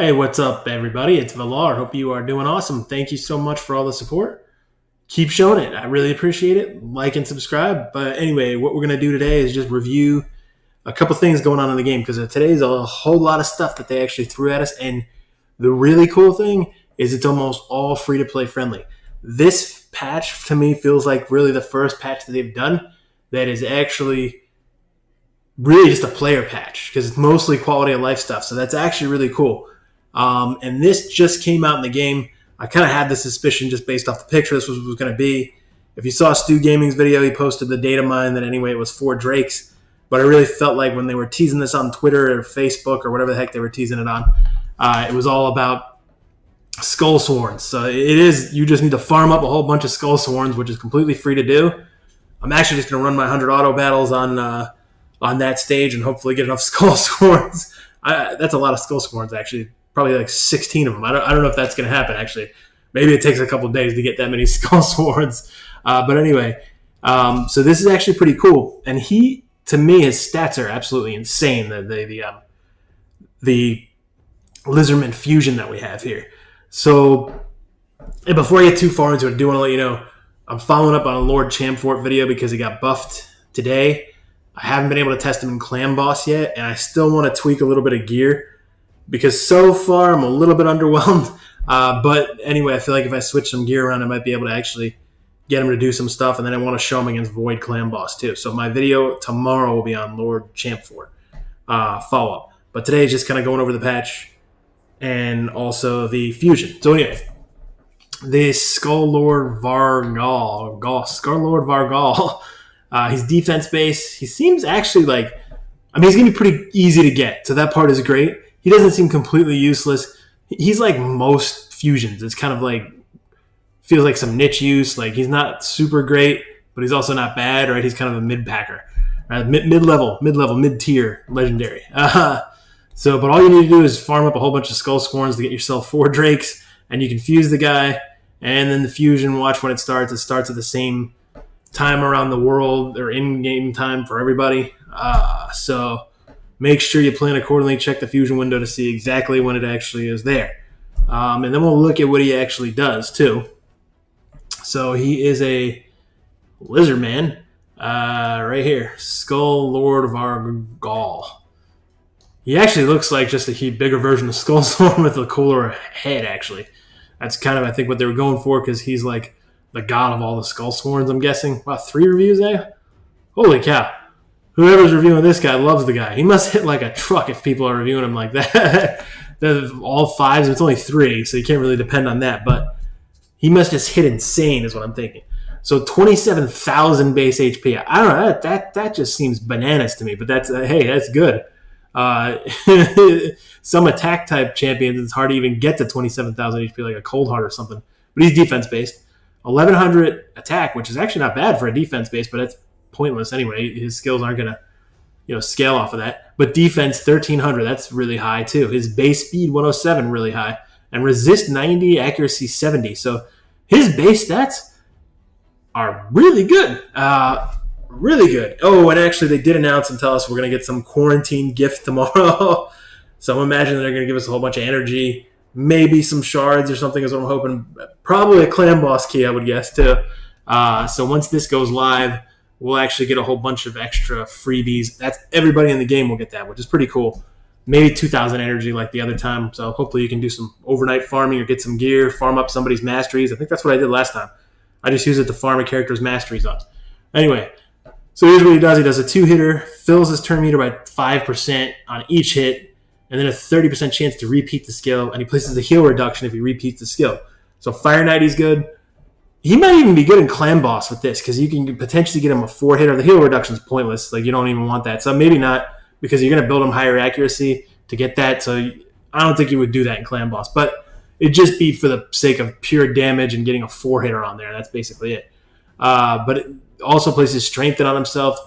Hey, what's up, everybody? It's Valar. Hope you are doing awesome. Thank you so much for all the support. Keep showing it. I really appreciate it. Like and subscribe. But anyway, what we're going to do today is just review a couple things going on in the game because today's a whole lot of stuff that they actually threw at us. And the really cool thing is it's almost all free-to-play friendly. This patch, to me, feels like really the first patch that they've done that is actually really just a player patch because it's mostly quality of life stuff. So that's actually really cool. And this just came out in the game. I kind of had the suspicion just based off the picture this was going to be. If you saw Stu Gaming's video, he posted the data mine that anyway it was 4 Drakes. But I really felt like when they were teasing this on Twitter or Facebook or whatever the heck they were teasing it on, it was all about Skull Swords. So it is, you just need to farm up a whole bunch of Skull Swords, which is completely free to do. I'm actually just going to run my 100 auto battles on that stage and hopefully get enough Skull Swords. That's a lot of Skull Swords, actually. Probably like 16 of them. I don't know if that's going to happen, actually. Maybe it takes a couple days to get that many Skull Swords. But anyway, so this is actually pretty cool. And to me, his stats are absolutely insane. The Lizardman fusion that we have here. So, and before I get too far into it, I do want to let you know, I'm following up on a Lord Champfort video because he got buffed today. I haven't been able to test him in Clam Boss yet, and I still want to tweak a little bit of gear. Because so far, I'm a little bit underwhelmed. But anyway, I feel like if I switch some gear around, I might be able to actually get him to do some stuff. And then I want to show him against Void Clam Boss, too. So my video tomorrow will be on Lord Champfort follow-up. But today is just kind of going over the patch and also the fusion. So anyway, the Skull Lord Var-Gall. Skull Lord Var-Gall. He's defense-based. He seems actually like... I mean, he's going to be pretty easy to get. So that part is great. He doesn't seem completely useless. He's like most fusions. It's kind of like, feels like some niche use. Like he's not super great, but he's also not bad, right? He's kind of a mid-packer. Mid-level, mid-tier, legendary. But all you need to do is farm up a whole bunch of Skull Scorns to get yourself 4 Drakes, and you can fuse the guy, and then the fusion, watch when it starts. It starts at the same time around the world, or in-game time for everybody. So... make sure you plan accordingly. Check the fusion window to see exactly when it actually is there. And then we'll look at what he actually does, too. So he is a lizard man. Right here. Skull Lord Var-Gall. He actually looks like just a bigger version of Skull Sword with a cooler head, actually. That's kind of, I think, what they were going for because he's like the god of all the Skull Swords, I'm guessing. Wow, 3 reviews there? Holy cow. Whoever's reviewing this guy loves the guy. He must hit like a truck if people are reviewing him like that. All 5s, it's only 3, so you can't really depend on that. But he must just hit insane is what I'm thinking. So 27,000 base HP. I don't know. That just seems bananas to me. But that's that's good. Some attack type champions, it's hard to even get to 27,000 HP like a Cold Heart or something. But he's defense-based. 1,100 attack, which is actually not bad for a defense-based, but it's pointless anyway. His skills aren't going to scale off of that. But defense 1,300, that's really high too. His base speed 107, really high. And resist 90, accuracy 70. So his base stats are really good. Really good. Oh, and actually they did announce and tell us we're going to get some quarantine gift tomorrow. So I'm imagining they're going to give us a whole bunch of energy. Maybe some shards or something is what I'm hoping. Probably a Clam Boss key, I would guess, too. So once this goes live, we'll actually get a whole bunch of extra freebies. That's everybody in the game will get that, which is pretty cool. Maybe 2,000 energy like the other time. So hopefully you can do some overnight farming or get some gear, farm up somebody's masteries. I think that's what I did last time. I just use it to farm a character's masteries on. Anyway, so here's what he does. He does a 2-hitter, fills his turn meter by 5% on each hit, and then a 30% chance to repeat the skill, and he places a heal reduction if he repeats the skill. So Fire Knight, he's good. He might even be good in Clam Boss with this because you can potentially get him a 4-hitter. The heal reduction is pointless. Like you don't even want that. So maybe not because you're going to build him higher accuracy to get that. So I don't think you would do that in Clam Boss. But it'd just be for the sake of pure damage and getting a 4-hitter on there. That's basically it. But it also places Strengthen on himself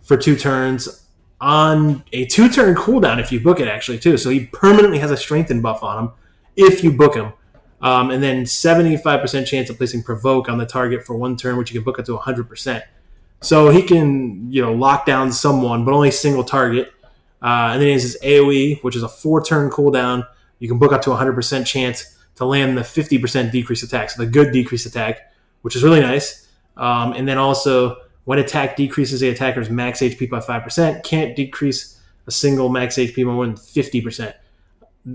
for 2 turns on a 2-turn cooldown if you book it actually too. So he permanently has a Strengthen buff on him if you book him. And then 75% chance of placing Provoke on the target for 1 turn, which you can book up to 100%. So he can, lock down someone, but only single target. And then he has his AoE, which is a 4-turn cooldown, you can book up to 100% chance to land the 50% decrease attack, so the good decrease attack, which is really nice. And then also, when attack decreases the attacker's max HP by 5%, can't decrease a single max HP by more than 50%.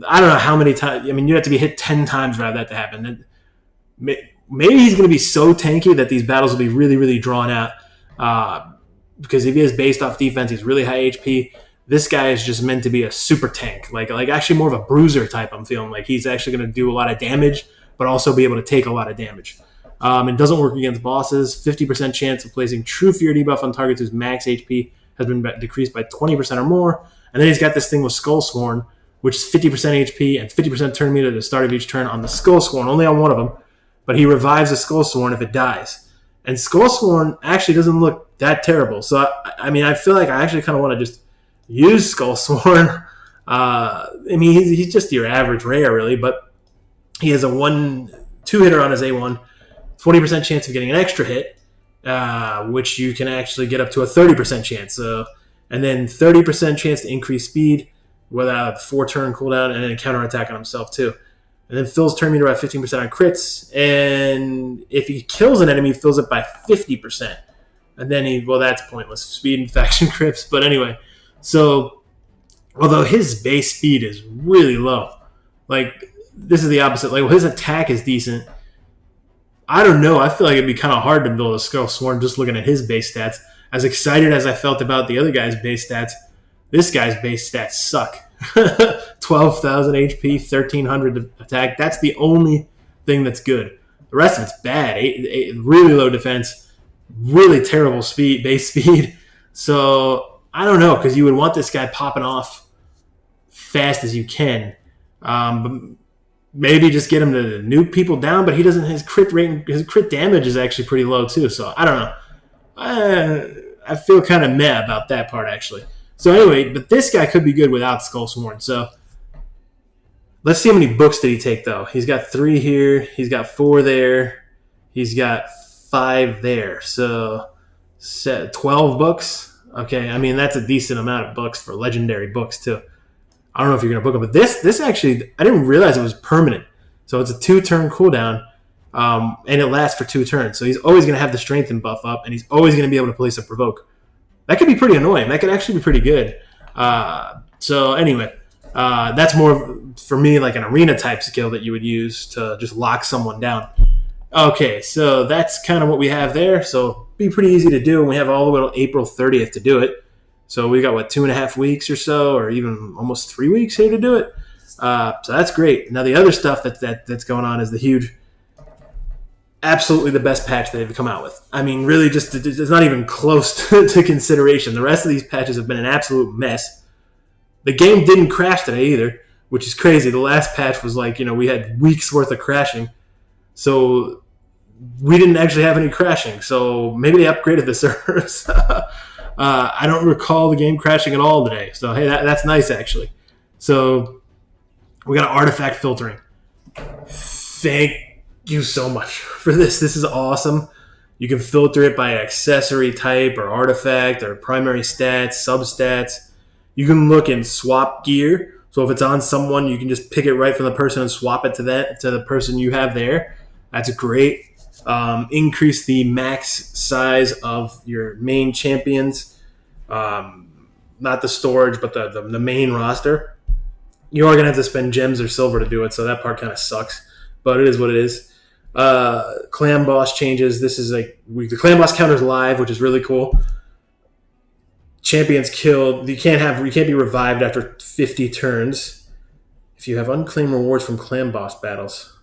I don't know how many times. I mean, you have to be hit 10 times for that to happen. Maybe he's going to be so tanky that these battles will be really, really drawn out. Because if he is based off defense, he's really high HP. This guy is just meant to be a super tank, like actually more of a bruiser type. I'm feeling like he's actually going to do a lot of damage, but also be able to take a lot of damage. It doesn't work against bosses. 50% chance of placing True Fear debuff on targets whose max HP has been decreased by 20% or more. And then he's got this thing with Skull Sworn, which is 50% HP and 50% turn meter at the start of each turn on the Skull Sworn, only on one of them. But he revives the Skull Sworn if it dies. And Skull Sworn actually doesn't look that terrible. So, I mean, I feel like I actually kind of want to just use Skull Sworn. I mean, he's just your average rare, really, but he has a 1-2 hitter on his A1, 20% chance of getting an extra hit, which you can actually get up to a 30% chance. And then 30% chance to increase speed without a 4-turn cooldown, and then a counterattack on himself, too. And then fills turn meter by 15% on crits, and if he kills an enemy, fills it by 50%. And then that's pointless. Speed and faction grips. But anyway, so although his base speed is really low, like this is the opposite. Like his attack is decent. I don't know. I feel like it'd be kind of hard to build a Skull Sworn just looking at his base stats. As excited as I felt about the other guy's base stats, this guy's base stats suck. 12,000 HP, 1,300 attack. That's the only thing that's good. The rest of it's bad. Really low defense. Really terrible base speed. So I don't know, because you would want this guy popping off fast as you can. But maybe just get him to nuke people down. But he doesn't. His crit damage is actually pretty low too. So I don't know. I feel kind of meh about that part actually. So anyway, but this guy could be good without Skull Sworn. So let's see how many books did he take though. He's got 3 here. He's got 4 there. He's got 5 there. So 12 books. Okay, I mean that's a decent amount of books for legendary books too. I don't know if you're gonna book them, but this actually I didn't realize it was permanent. So it's a 2-turn cooldown, and it lasts for 2 turns. So he's always gonna have the strengthen buff up, and he's always gonna be able to place a provoke. That could be pretty annoying. That could actually be pretty good. So anyway, that's more for me like an arena type skill that you would use to just lock someone down. Okay, so that's kind of what we have there. So be pretty easy to do, and we have all the way till April 30th to do it. So we got 2.5 weeks or so, or even almost 3 weeks here to do it. So that's great. Now the other stuff that's going on is the huge, absolutely the best patch that they've come out with. I mean, really, just it's not even close to consideration. The rest of these patches have been an absolute mess. The game didn't crash today either, which is crazy. The last patch was like, we had weeks worth of crashing, so we didn't actually have any crashing. So maybe they upgraded the servers. I don't recall the game crashing at all today. So hey, that's nice actually. So we got artifact filtering. Thank you so much for this. This is awesome. You can filter it by accessory type or artifact or primary stats, substats. You can look and swap gear. So if it's on someone, you can just pick it right from the person and swap it to the person you have there. That's great. Increase the max size of your main champions. Not the storage, but the main roster. You are going to have to spend gems or silver to do it, so that part kind of sucks. But it is what it is. Clam boss changes. This is the Clam boss counter's live, which is really cool. Champions killed. You can't be revived after 50 turns if you have unclaimed rewards from Clam boss battles.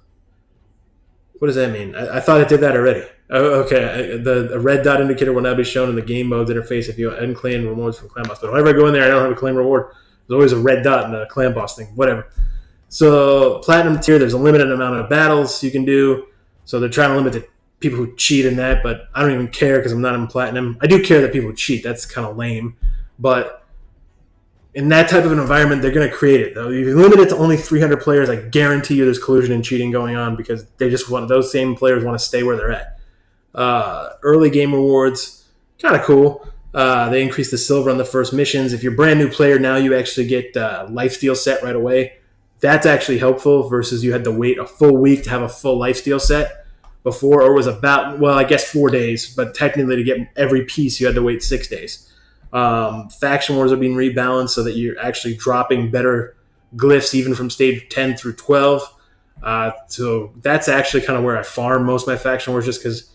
What does that mean? I thought it did that already. Oh, okay. The red dot indicator will now be shown in the game modes interface if you unclaim rewards from Clam boss. But whenever I go in there, I don't have a claim reward. There's always a red dot in the Clam boss thing. Whatever. So platinum tier, there's a limited amount of battles you can do. So they're trying to limit the people who cheat in that, but I don't even care because I'm not in platinum. I do care that people cheat. That's kind of lame. But in that type of an environment, they're going to create it. Though. If you limit it to only 300 players, I guarantee you there's collusion and cheating going on because those same players want to stay where they're at. Early game rewards, kind of cool. They increase the silver on the first missions. If you're a brand new player now, you actually get lifesteal set right away. That's actually helpful versus you had to wait a full week to have a full lifesteal set before, or it was about, well, I guess 4 days, but technically to get every piece you had to wait 6 days. Faction wars are being rebalanced so that you're actually dropping better glyphs even from stage 10 through 12. So that's actually kind of where I farm most of my faction wars, just because,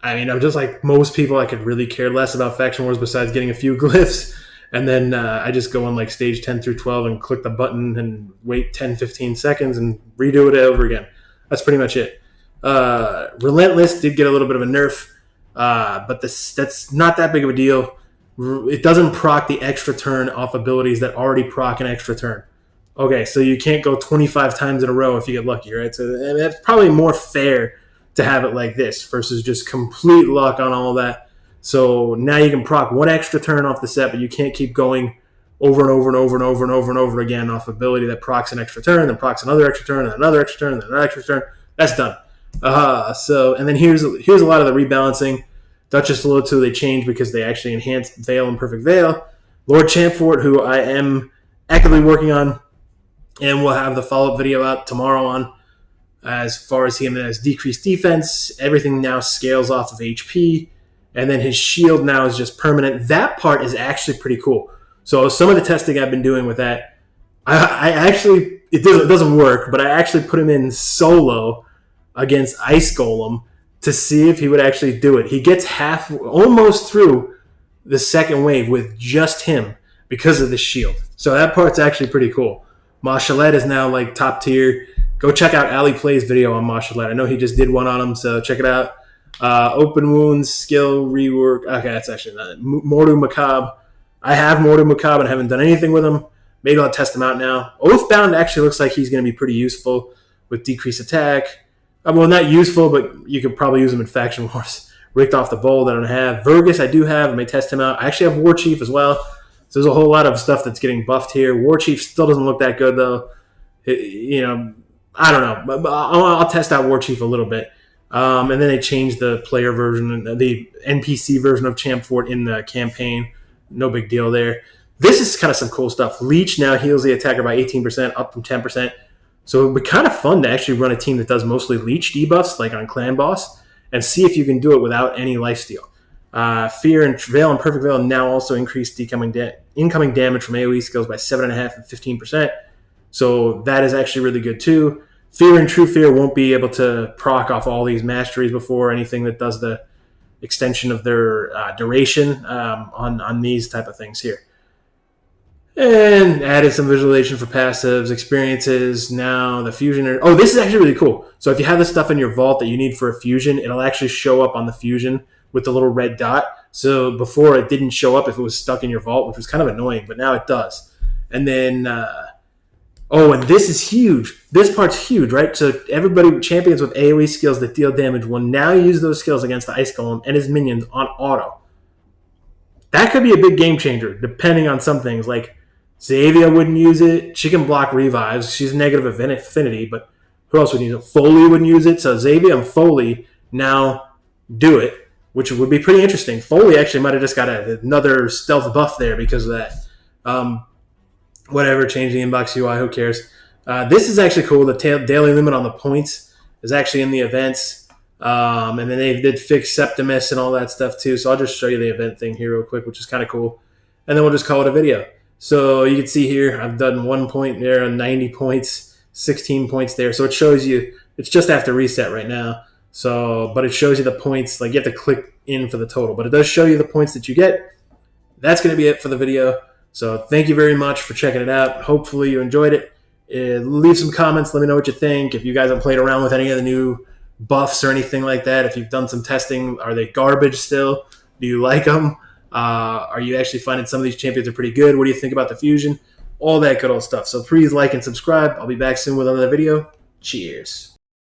I mean, I'm just like most people, I could really care less about faction wars besides getting a few glyphs. And then I just go on like stage 10 through 12 and click the button and wait 10, 15 seconds and redo it over again. That's pretty much it. Relentless did get a little bit of a nerf, but that's not that big of a deal. It doesn't proc the extra turn off abilities that already proc an extra turn. Okay, so you can't go 25 times in a row if you get lucky, right? So that's probably more fair to have it like this versus just complete luck on all that. So now you can proc one extra turn off the set, but you can't keep going over and over and over and over and over and over again off ability that procs an extra turn, then procs another extra turn, and another extra turn, and then another extra turn. That's done. And then here's a lot of the rebalancing. Duchess Low 2 they changed because they actually enhanced Veil and Perfect Veil. Lord Champfort, who I am actively working on, and we'll have the follow-up video out tomorrow on, as far as him as decreased defense. Everything now scales off of HP, and then his shield now is just permanent. That part is actually pretty cool. So some of the testing I've been doing with that, I actually, it doesn't work, but I actually put him in solo against Ice Golem to see if he would actually do it. He gets almost through the second wave with just him because of the shield. So that part's actually pretty cool. Mashalette is now like top tier. Go check out Ali Play's video on Mashalette. I know he just did one on him, so check it out. Open Wounds, skill, rework. Okay, that's actually not it. Mordu Macabre. I have Mordu Macabre and I haven't done anything with him. Maybe I'll test him out now. Oathbound actually looks like he's going to be pretty useful with decreased attack. Well, not useful, but you could probably use him in Faction Wars. Ricked off the Bowl that I don't have. Vergus I do have. I may test him out. I actually have War Chief as well. So there's a whole lot of stuff that's getting buffed here. War Chief still doesn't look that good, though. I don't know. I'll test out War Chief a little bit. And then they changed the player version, the NPC version of Champfort in the campaign. No big deal there. This is kind of some cool stuff. Leech now heals the attacker by 18%, up from 10%. So it would be kind of fun to actually run a team that does mostly Leech debuffs, like on Clan Boss, and see if you can do it without any lifesteal. Fear and Veil and Perfect Veil now also increase incoming damage from AoE skills by 7.5% and 15%. So that is actually really good too. Fear and True Fear won't be able to proc off all these masteries before anything that does the extension of their duration on these type of things here. And added some visualization for passives, experiences. Now the fusion. This is actually really cool. So if you have the stuff in your vault that you need for a fusion, it'll actually show up on the fusion with the little red dot. So before it didn't show up if it was stuck in your vault, which was kind of annoying, but now it does. And then, and this is huge. This part's huge, right? So everybody, champions with AoE skills that deal damage will now use those skills against the Ice Golem and his minions on auto. That could be a big game changer, depending on some things. Like, Xavia wouldn't use it. She can block revives. She's negative affinity, but who else would use it? Foley wouldn't use it. So Xavia and Foley now do it, which would be pretty interesting. Foley actually might have just got another stealth buff there because of that. Whatever, change the inbox UI, who cares? This is actually cool. The daily limit on the points is actually in the events. And then they did fix Septimus and all that stuff too. So I'll just show you the event thing here real quick, which is kind of cool. And then we'll just call it a video. So you can see here, I've done 1 point there on 90 points, 16 points there. So it shows you, it's just after reset right now. So, but it shows you the points, like you have to click in for the total, but it does show you the points that you get. That's going to be it for the video. So thank you very much for checking it out. Hopefully you enjoyed it. Leave some comments. Let me know what you think. If you guys have played around with any of the new buffs or anything like that, if you've done some testing, are they garbage still? Do you like them? Are you actually finding some of these champions are pretty good? What do you think about the fusion? All that good old stuff. So please like and subscribe. I'll be back soon with another video. Cheers.